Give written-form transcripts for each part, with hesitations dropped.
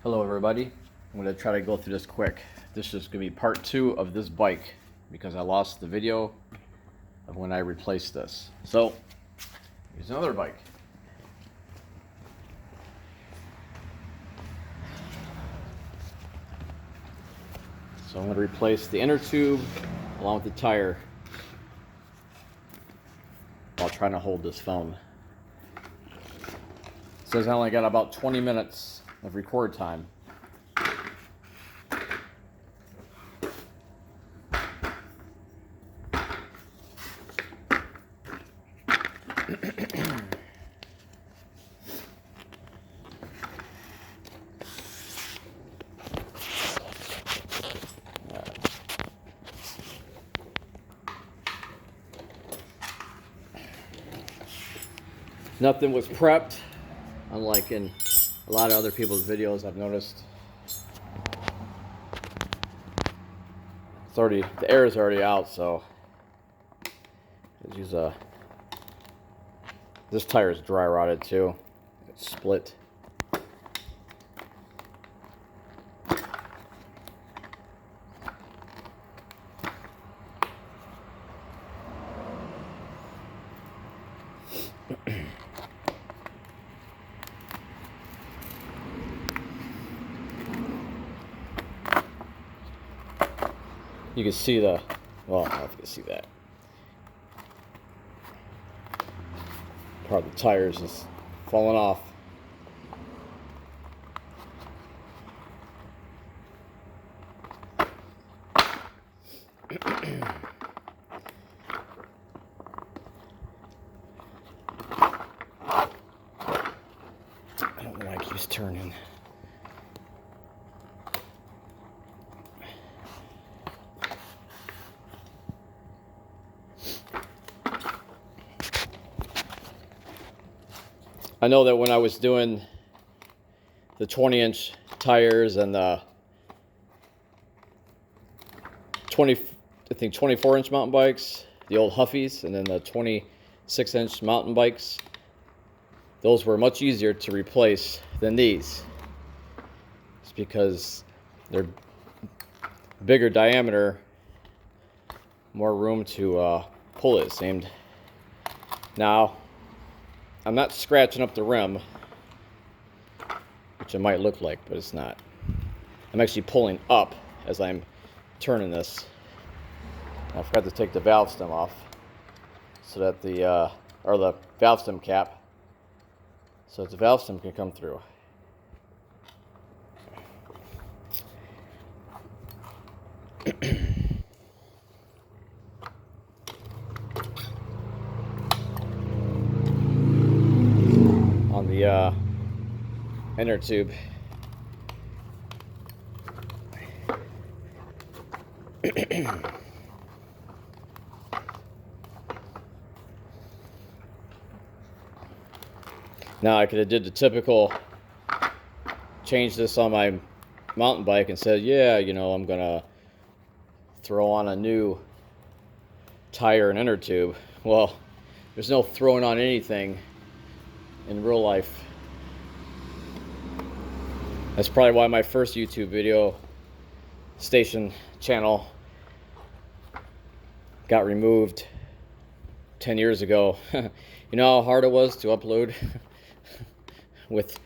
Hello everybody. I'm going to try to go through this quick. This is going to be part 2 of this bike because I lost the video of when I replaced this. So, here's another bike. So I'm going to replace the inner tube along with the tire while trying to hold this phone. It says I only got about 20 minutes of record time. Nothing was prepped, unlike in a lot of other people's videos I've noticed. It's already, the air is already out, so let's use this tire is dry rotted too. It's split. You can see the, well, I don't know if you can see that. Part of the tires is falling off. I don't know why it keeps turning. I know that when I was doing the 20-inch tires and the 24-inch mountain bikes, the old Huffies, and then the 26-inch mountain bikes, those were much easier to replace than these. It's because they're bigger diameter, more room to pull it, it seemed. Now, I'm not scratching up the rim, which it might look like, but it's not. I'm actually pulling up as I'm turning this. I forgot to take the valve stem off so that the valve stem cap, so that the valve stem can come through. On the inner tube. Now I could have did the typical change this on my mountain bike and said, yeah, you know, I'm gonna throw on a new tire and inner tube. Well, there's no throwing on anything in real life. That's probably why my first YouTube video station channel got removed 10 years ago. You know how hard it was to upload with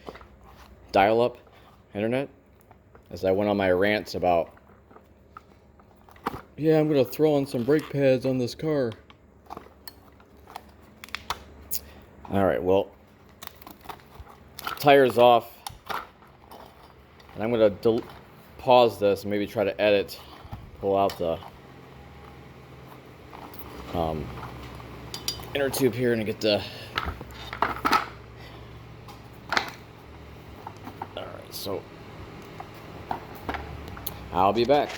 dial-up internet? As I went on my rants about, yeah, I'm gonna throw on some brake pads on this car. Alright, well, tires off, and I'm going to pause this and maybe try to edit, pull out the inner tube here and get the, alright, so I'll be back.